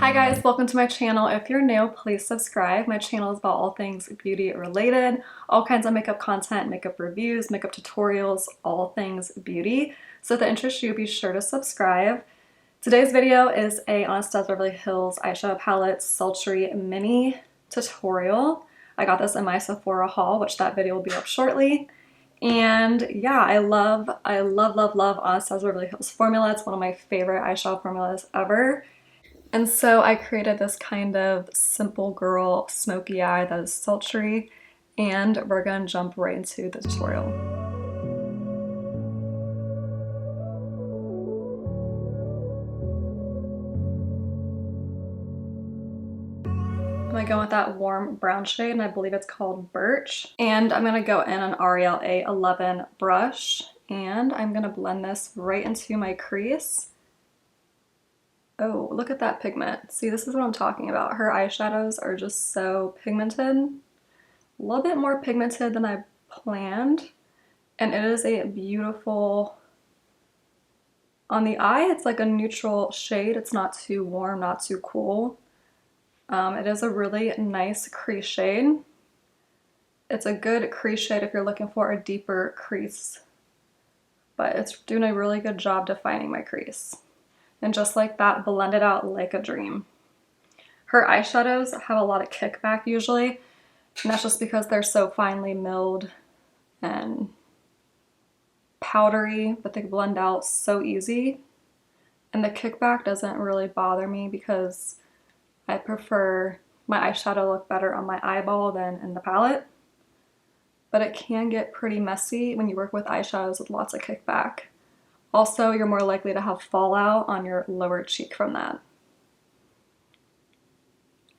Hi guys, welcome to my channel. If you're new, please subscribe. My channel is about all things beauty related, all kinds of makeup content, makeup reviews, makeup tutorials, all things beauty. So if that interests you, be sure to subscribe. Today's video is a Anastasia of Beverly Hills Eyeshadow Palette Sultry Mini tutorial. I got this in my Sephora haul, which that video will be up shortly. And yeah, I love Anastasia of Beverly Hills formula. It's one of my favorite eyeshadow formulas ever. And so I created this kind of simple girl smoky eye that is sultry, and we're gonna jump right into the tutorial. I'm gonna go with that warm brown shade, and I believe it's called Birch. And I'm gonna go in an L'Oreal A11 brush, and I'm gonna blend this right into my crease. Oh, look at that pigment. See, this is what I'm talking about. Her eyeshadows are just so pigmented. A little bit more pigmented than I planned. And it is a beautiful, on the eye, it's like a neutral shade. It's not too warm, not too cool. It is a really nice crease shade. It's a good crease shade if you're looking for a deeper crease. But it's doing a really good job defining my crease. And just like that, blend it out like a dream. Her eyeshadows have a lot of kickback usually, and that's just because they're so finely milled and powdery, but they blend out so easy. And the kickback doesn't really bother me because I prefer my eyeshadow look better on my eyeball than in the palette. But it can get pretty messy when you work with eyeshadows with lots of kickback. Also, you're more likely to have fallout on your lower cheek from that.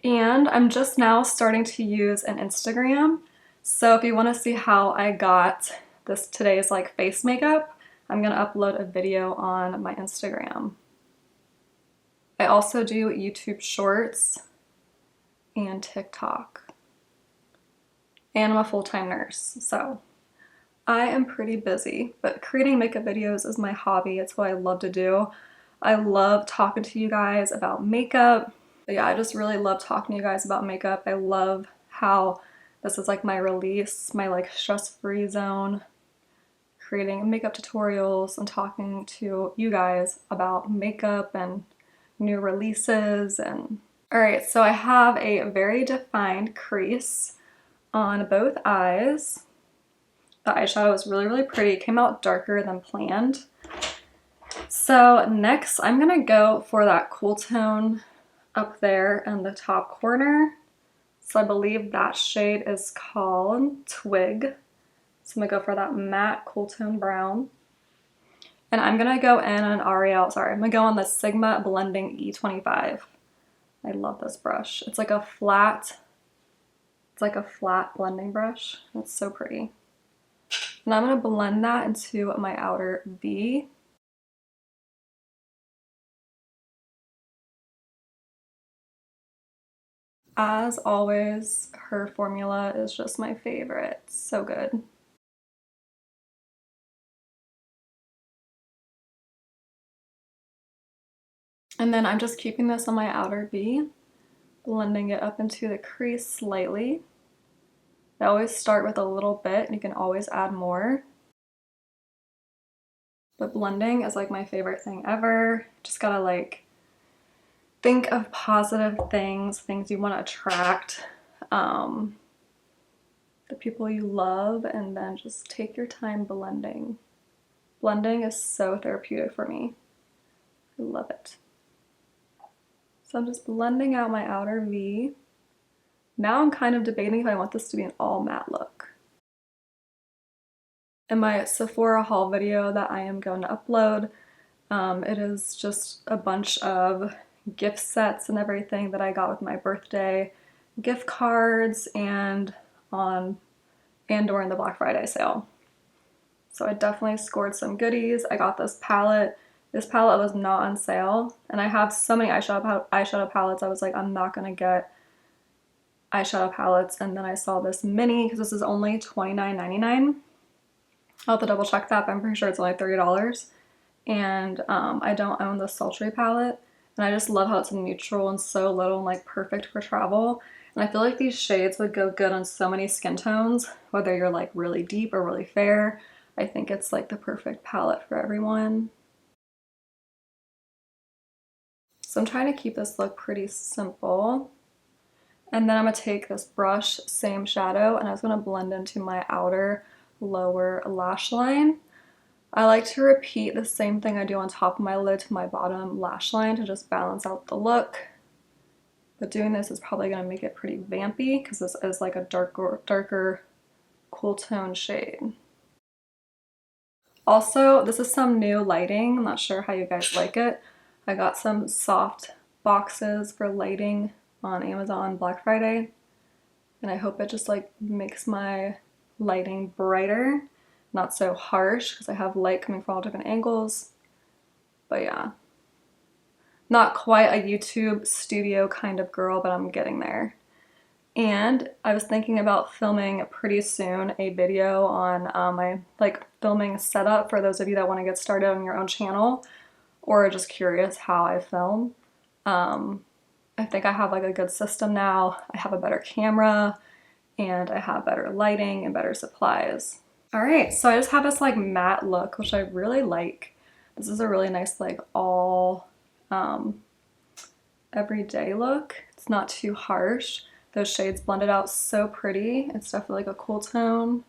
And I'm just now starting to use an Instagram. So if you want to see how I got today's like face makeup, I'm going to upload a video on my Instagram. I also do YouTube Shorts and TikTok. And I'm a full-time nurse, so I am pretty busy, but creating makeup videos is my hobby. It's what I love to do. I love talking to you guys about makeup. But yeah, I just really love talking to you guys about makeup. I love how this is like my release, my like stress-free zone, creating makeup tutorials and talking to you guys about makeup and new releases. And all right, so I have a very defined crease on both eyes. The eyeshadow is really, really pretty. It came out darker than planned. So next, I'm gonna go for that cool tone up there in the top corner. So I believe that shade is called Twig. So I'm gonna go for that matte cool tone brown. And I'm gonna go in an I'm gonna go on the Sigma Blending E25. I love this brush. It's like a flat blending brush. It's so pretty. And I'm going to blend that into my outer V. As always, her formula is just my favorite. So good. And then I'm just keeping this on my outer V, blending it up into the crease slightly. I always start with a little bit, and you can always add more. But blending is like my favorite thing ever. Just gotta like think of positive things you want to attract, the people you love, and then just take your time blending. Blending is so therapeutic for me. I love it. So I'm just blending out my outer V. Now I'm kind of debating if I want this to be an all matte look. In my Sephora haul video that I am going to upload, it is just a bunch of gift sets and everything that I got with my birthday, gift cards, and during the Black Friday sale. So I definitely scored some goodies. I got this palette. This palette was not on sale, and I have so many eyeshadow palettes. I was like, I'm not gonna get eyeshadow palettes, and then I saw this mini because this is only $29.99. I'll have to double check that, but I'm pretty sure it's only $30. And I don't own the Sultry palette, And I just love how it's neutral and so little and like perfect for travel. And I feel like these shades would go good on so many skin tones, whether you're like really deep or really fair. I think it's like the perfect palette for everyone. So I'm trying to keep this look pretty simple. And then I'm gonna take this brush, same shadow, and I was gonna blend into my outer lower lash line. I like to repeat the same thing I do on top of my lid to my bottom lash line to just balance out the look. But doing this is probably gonna make it pretty vampy because this is like a darker cool tone shade. Also, this is some new lighting. I'm not sure how you guys like it. I got some soft boxes for lighting on Amazon Black Friday, and I hope it just like makes my lighting brighter, not so harsh because I have light coming from all different angles. But yeah, not quite a YouTube studio kind of girl, but I'm getting there. And I was thinking about filming pretty soon a video on my like filming setup for those of you that want to get started on your own channel or just curious how I film. I think I have like a good system now. I have a better camera and I have better lighting and better supplies. All right, so I just have this like matte look, which I really like. This is a really nice like all everyday look. It's not too harsh. Those shades blended out so pretty. It's definitely like a cool tone,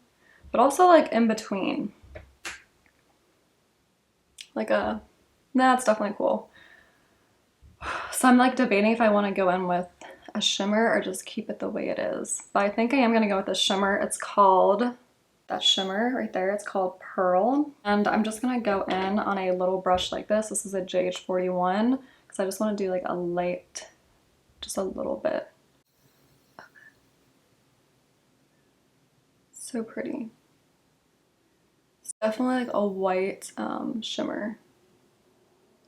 but also like in between. Like a, nah, it's definitely cool. So I'm like debating if I want to go in with a shimmer or just keep it the way it is. But I think I am going to go with the shimmer. It's called, that shimmer right there, it's called Pearl. And I'm just going to go in on a little brush like this. This is a JH41 because I just want to do like a light, just a little bit. So pretty. It's definitely like a white shimmer.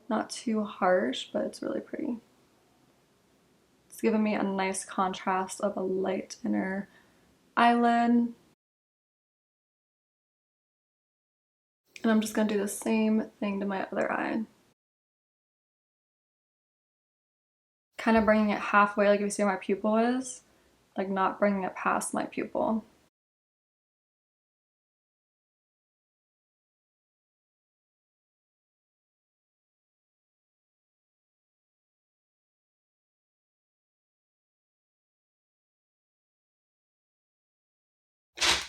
Not too harsh, but it's really pretty. It's giving me a nice contrast of a light inner eyelid. And I'm just gonna do the same thing to my other eye. Kind of bringing it halfway, like if you see where my pupil is, like not bringing it past my pupil.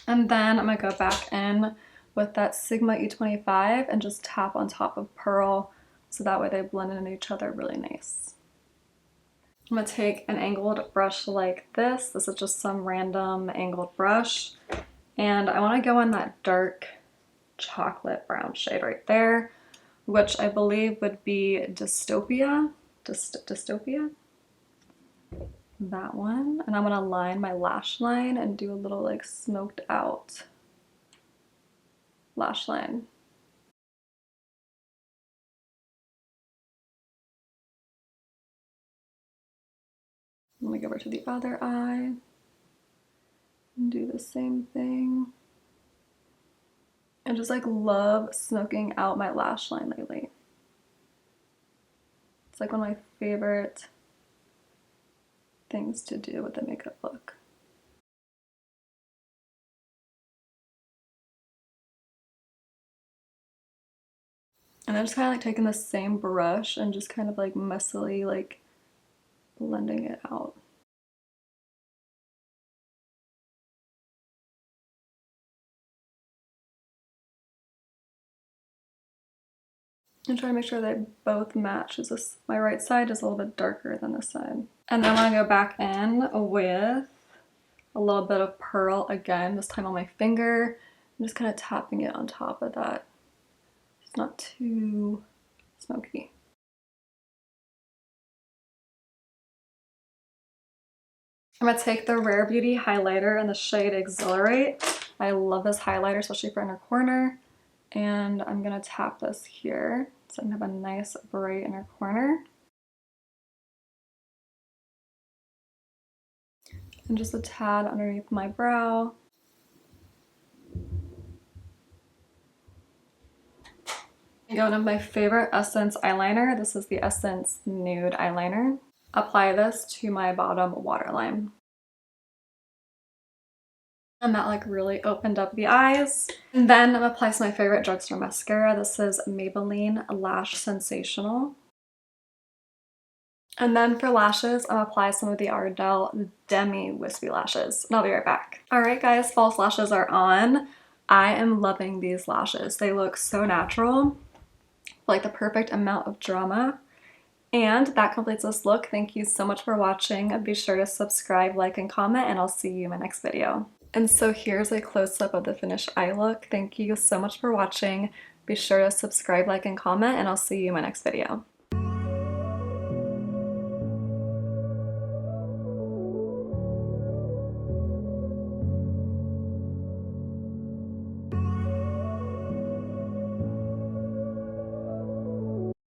And then I'm gonna go back in with that Sigma E25 and just tap on top of Pearl so that way they blend into each other really nice. I'm gonna take an angled brush like this. This is just some random angled brush. And I wanna go in that dark chocolate brown shade right there, which I believe would be Dystopia. Dystopia? That one. And I'm gonna line my lash line and do a little like smoked out lash line. I'm gonna go over to the other eye and do the same thing. And just like love smoking out my lash line lately. It's like one of my favorite things to do with the makeup look. And I'm just kind of like taking the same brush and just kind of like messily like blending it out. And try to make sure they both match. Is this, my right side is a little bit darker than this side. And then I'm gonna go back in with a little bit of Pearl again, this time on my finger. I'm just kind of tapping it on top of that. It's not too smoky. I'm gonna take the Rare Beauty highlighter in the shade Exhilarate. I love this highlighter, especially for inner corner. And I'm gonna tap this here so I can have a nice bright inner corner. And just a tad underneath my brow. I got one of my favorite Essence eyeliner. This is the Essence Nude Eyeliner. Apply this to my bottom waterline. And that like really opened up the eyes. And then I'm gonna apply some of my favorite drugstore mascara. This is Maybelline Lash Sensational. And then for lashes, I'm gonna apply some of the Ardell Demi Wispy Lashes. And I'll be right back. All right guys, false lashes are on. I am loving these lashes. They look so natural, like the perfect amount of drama. And that completes this look. Thank you so much for watching. Be sure to subscribe, like, and comment, and I'll see you in my next video. And so here's a close-up of the finished eye look. Thank you so much for watching. Be sure to subscribe, like, and comment, and I'll see you in my next video.